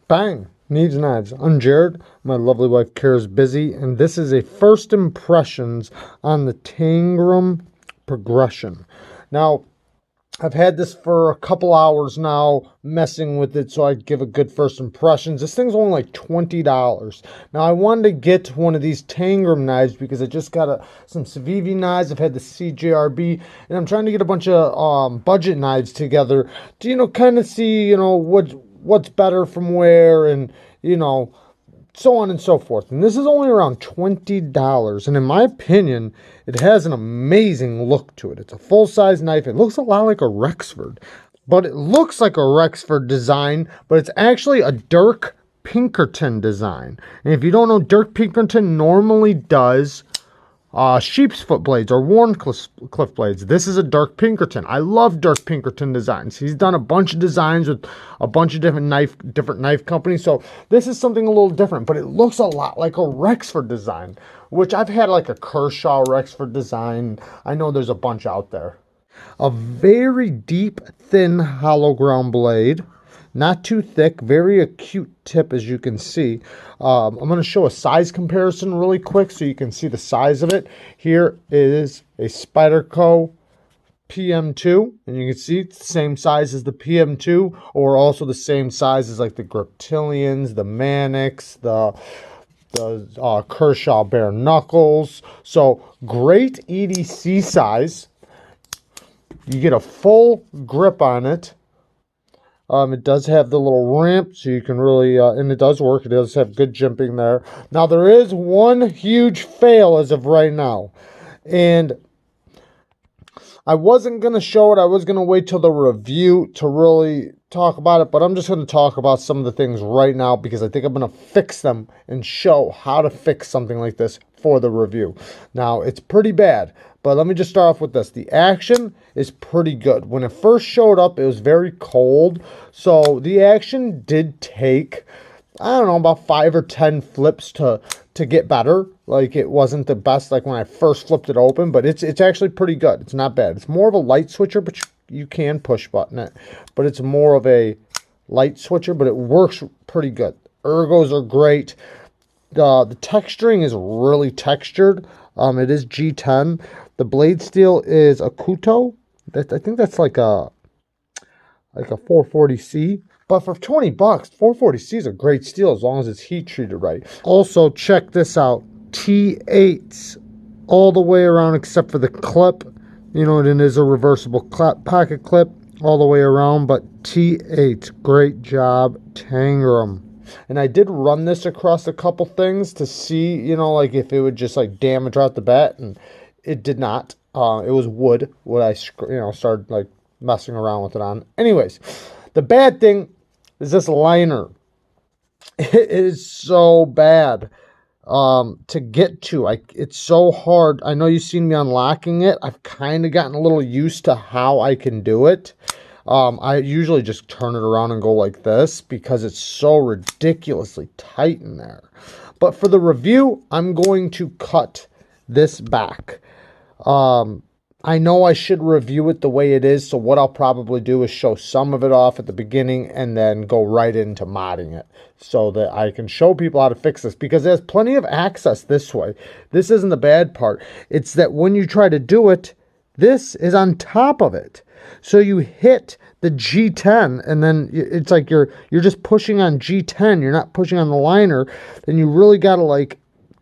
Bang! Neeves knives. I'm Jared. My lovely wife Kara's busy, and this is a first impressions on the Tangram progression. Now, I've had this for a couple hours now, messing with it, so I'd give a good first impressions. This thing's only like $20. Now, I wanted to get one of these Tangram knives because I just got some Civivi knives. I've had the CJRB, and I'm trying to get a bunch of budget knives together to, kind of see, what's better from where, and, so on and so forth. And this is only around $20. And in my opinion, it has an amazing look to it. It's a full-size knife. It looks a lot like a Rexford. But it looks like a Rexford design, but it's actually a Dirk Pinkerton design. And if you don't know, Dirk Pinkerton normally does sheep's foot blades or Warncliffe blades. This is a Dirk Pinkerton. I love Dirk Pinkerton designs. He's done a bunch of designs with a bunch of different knife companies. So this is something a little different, but it looks a lot like a Rexford design, which I've had like a Kershaw Rexford design. I know there's a bunch out there. A very deep, thin hollow ground blade. Not too thick, very acute tip, as you can see. I'm going to show a size comparison really quick so you can see the size of it. Here is a Spyderco PM2, and you can see it's the same size as the PM2, or also the same size as like the Griptilians, the Mannix, the Kershaw Bare Knuckles. So great EDC size. You get a full grip on it. It does have the little ramp, so you can really, and it does work. It does have good jimping there. Now, there is one huge fail as of right now. And I wasn't going to show it. I was going to wait till the review to really talk about it. But I'm just going to talk about some of the things right now because I think I'm going to fix them and show how to fix something like this for the review. Now, it's pretty bad. But let me just start off with this. The action is pretty good. When it first showed up, it was very cold. So the action did take, I don't know, about 5 or 10 flips to get better. Like, it wasn't the best like when I first flipped it open, but it's actually pretty good. It's not bad. It's more of a light switcher, but you can push button it. But it's more of a light switcher, but it works pretty good. Ergos are great. The texturing is really textured. It is G10. The blade steel is a Kuto. I think that's like a 440C. But for 20 bucks, 440C is a great steel as long as it's heat treated right. Also, check this out. T8s all the way around except for the clip. It is a reversible pocket clip all the way around. But T8, great job, Tangram. And I did run this across a couple things to see, like if it would just like damage out the bat, and it did not. It was wood, what I, started like messing around with it on. Anyways, the bad thing is this liner. It is so bad to get to. It's so hard. I know you've seen me unlocking it. I've kind of gotten a little used to how I can do it. I usually just turn it around and go like this because it's so ridiculously tight in there. But for the review, I'm going to cut this back. I know I should review it the way it is, so what I'll probably do is show some of it off at the beginning and then go right into modding it so that I can show people how to fix this, because there's plenty of access this way. This isn't the bad part. It's that when you try to do it, this is on top of it. So you hit the G10 and then it's like you're just pushing on G10. You're not pushing on the liner. Then you really got to like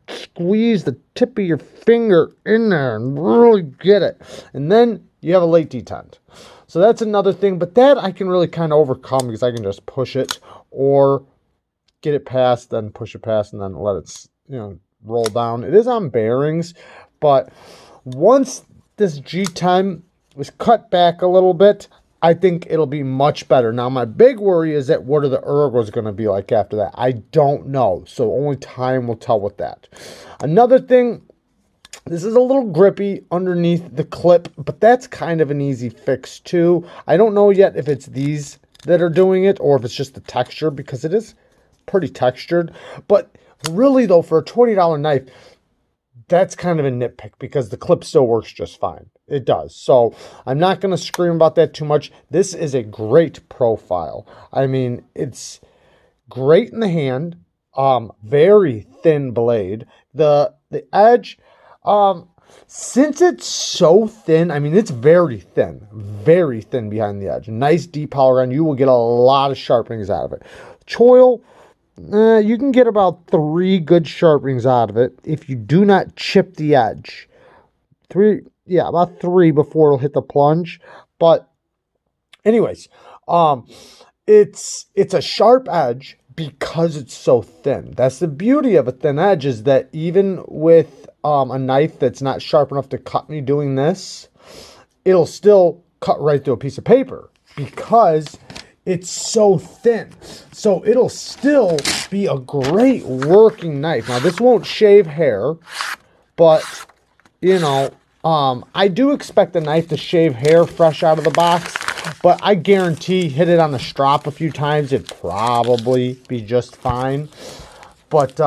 squeeze the tip of your finger in there and really get it. And then you have a late detent. So that's another thing. But that I can really kind of overcome because I can just push it or get it past, then push it past, and then let it, roll down. It is on bearings. But once this G10 was cut back a little bit, I think it'll be much better. Now, my big worry is that what are the ergos going to be like after that? I don't know. So only time will tell with that. Another thing, this is a little grippy underneath the clip, but that's kind of an easy fix too. I don't know yet if it's these that are doing it or if it's just the texture, because it is pretty textured. But really though, for a $20 knife, that's kind of a nitpick because the clip still works just fine. It does. So I'm not going to scream about that too much. This is a great profile. I mean, it's great in the hand, very thin blade. The edge, since it's so thin, I mean, it's very thin behind the edge. Nice deep hollow grind. You will get a lot of sharpenings out of it. Choil, you can get about 3 good sharpenings out of it if you do not chip the edge. About 3 before it'll hit the plunge. But anyways, it's a sharp edge because it's so thin. That's the beauty of a thin edge, is that even with a knife that's not sharp enough to cut me doing this, it'll still cut right through a piece of paper because it's so thin. So it'll still be a great working knife. Now, this won't shave hair, but, you know, I do expect the knife to shave hair fresh out of the box, but I guarantee hit it on the strop a few times, it'd probably be just fine. But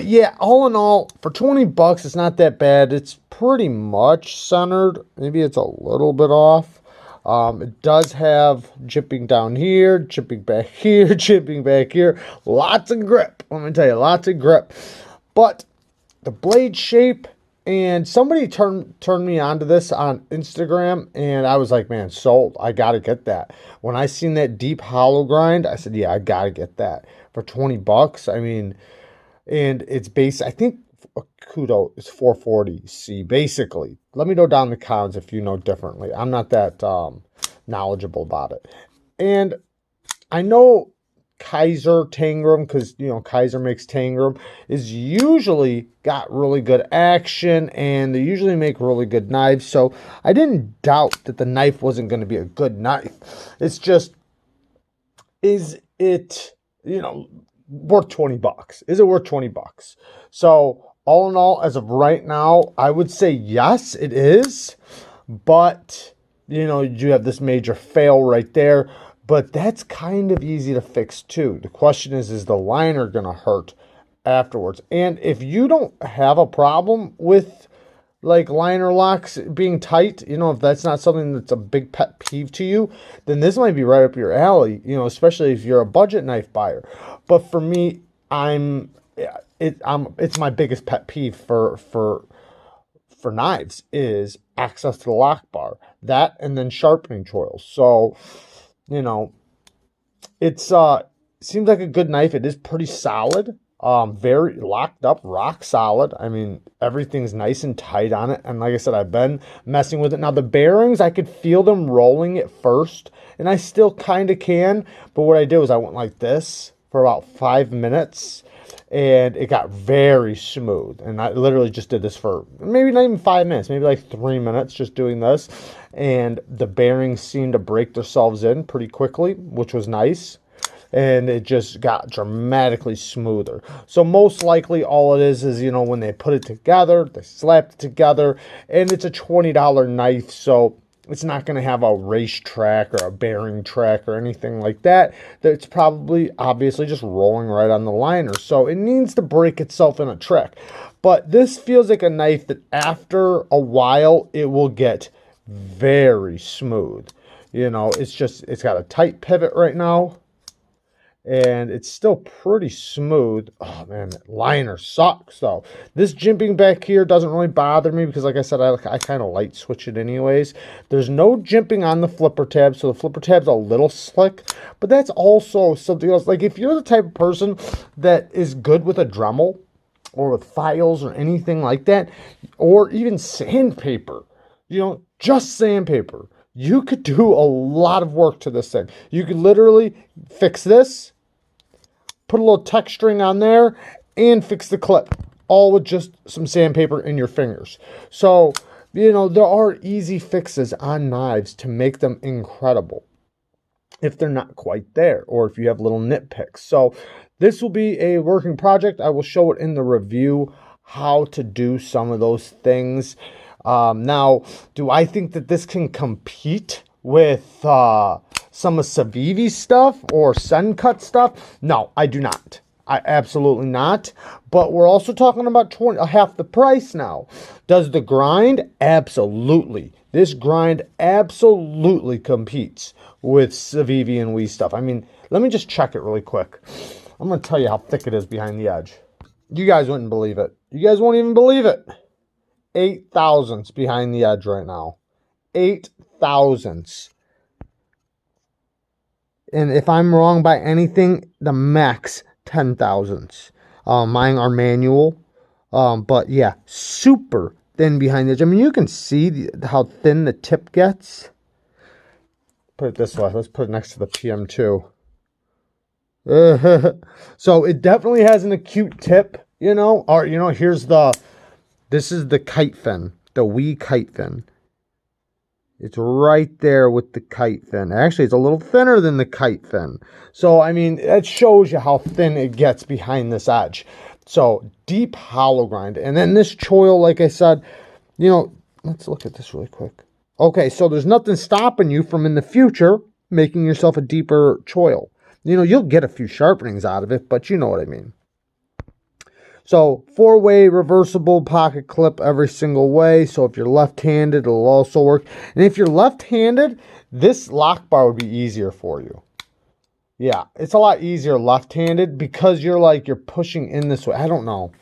yeah, all in all, for 20 bucks, it's not that bad. It's pretty much centered. Maybe it's a little bit off. It does have jipping down here, jipping back here, jipping back here. Lots of grip. Let me tell you, lots of grip. But the blade shape, and somebody turned me onto this on Instagram, and I was like, man, sold. I got to get that. When I seen that deep hollow grind, I said, yeah, I got to get that. For 20 bucks, I mean, and it's base, I think Kudo is 440C, basically. Let me know down in the comments if you know differently. I'm not that knowledgeable about it. And I know Kaiser Tangram, because, you know, Kaiser makes Tangram, is usually got really good action, and they usually make really good knives. So I didn't doubt that the knife wasn't going to be a good knife. It's just, is it, you know, worth 20 bucks? Is it worth 20 bucks? So all in all, as of right now, I would say yes, it is. But, you know, you have this major fail right there. But that's kind of easy to fix too. The question is the liner going to hurt afterwards? And if you don't have a problem with like liner locks being tight, you know, if that's not something that's a big pet peeve to you, then this might be right up your alley, you know, especially if you're a budget knife buyer. But for me, it's my biggest pet peeve for knives is access to the lock bar. That and then sharpening choils. So, you know, it's seems like a good knife. It is pretty solid. Very locked up, rock solid. I mean, everything's nice and tight on it. And like I said, I've been messing with it. Now, the bearings, I could feel them rolling at first, and I still kind of can. But what I did was I went like this for about 5 minutes, and it got very smooth. And I literally just did this for maybe not even 5 minutes, maybe like 3 minutes just doing this. And the bearings seemed to break themselves in pretty quickly, which was nice. And it just got dramatically smoother. So most likely all it is, you know, when they put it together, they slapped it together, and it's a $20 knife, so it's not going to have a race track or a bearing track or anything like that. It's probably, obviously, just rolling right on the liner. So it needs to break itself in a trick. But this feels like a knife that after a while, it will get very smooth. You know, it's got a tight pivot right now, and it's still pretty smooth. Oh man, that liner sucks though. This jimping back here doesn't really bother me because, like I said, I kind of light switch it anyways. There's no jimping on the flipper tab, so the flipper tab's a little slick, but that's also something else. Like if you're the type of person that is good with a Dremel or with files or anything like that, or even sandpaper, you know, just sandpaper, you could do a lot of work to this thing. You could literally fix this, put a little texturing on there, and fix the clip, all with just some sandpaper in your fingers. So, you know, there are easy fixes on knives to make them incredible if they're not quite there, or if you have little nitpicks. So this will be a working project. I will show it in the review how to do some of those things. Now, do I think that this can compete with some of Civivi's stuff or Sencut stuff? No, I do not. I absolutely not. But we're also talking about half the price now. Does the grind? Absolutely. This grind absolutely competes with Civivi and Wii stuff. I mean, Let me just check it really quick. I'm going to tell you how thick it is behind the edge. You guys wouldn't believe it. You guys won't even believe it. 8 thousandths behind the edge right now. 8 thousandths. And if I'm wrong by anything, the max 10 thousandths. Mine are manual. But yeah, super thin behind the edge. I mean, you can see how thin the tip gets. Put it this way. Let's put it next to the PM2. So it definitely has an acute tip, you know. Or, you know, this is the kite fin. The wee kite fin. It's right there with the kite fin. Actually, it's a little thinner than the kite fin. So, I mean, it shows you how thin it gets behind this edge. So, deep hollow grind. And then this choil, like I said, you know, let's look at this really quick. Okay, so there's nothing stopping you from in the future making yourself a deeper choil. You know, you'll get a few sharpenings out of it, but you know what I mean. So, 4-way reversible pocket clip every single way. So, if you're left-handed, it'll also work. And if you're left-handed, this lock bar would be easier for you. Yeah, it's a lot easier left-handed because you're pushing in this way. I don't know.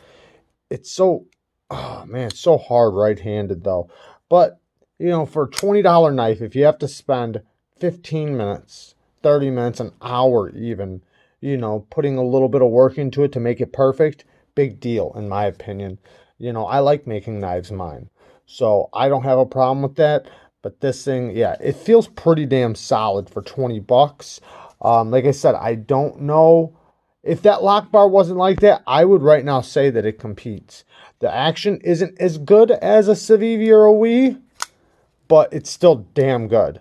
It's so, oh man, it's so hard right-handed though. But, you know, for a $20 knife, if you have to spend 15 minutes, 30 minutes, an hour even, you know, putting a little bit of work into it to make it perfect, big deal in my opinion. You know, I like making knives mine, so I don't have a problem with that. But this thing, yeah, it feels pretty damn solid for 20 bucks. Like I said, I don't know if that lock bar wasn't like that. I would right now say that it competes. The action isn't as good as a Civivi or a Wii, but it's still damn good.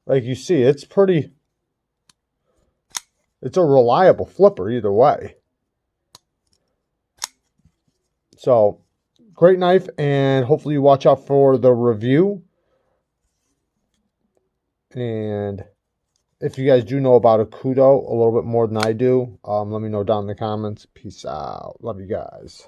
Like you see, it's a reliable flipper either way. So, great knife, and hopefully you watch out for the review. And if you guys do know about a Kudo a little bit more than I do, let me know down in the comments. Peace out. Love you guys.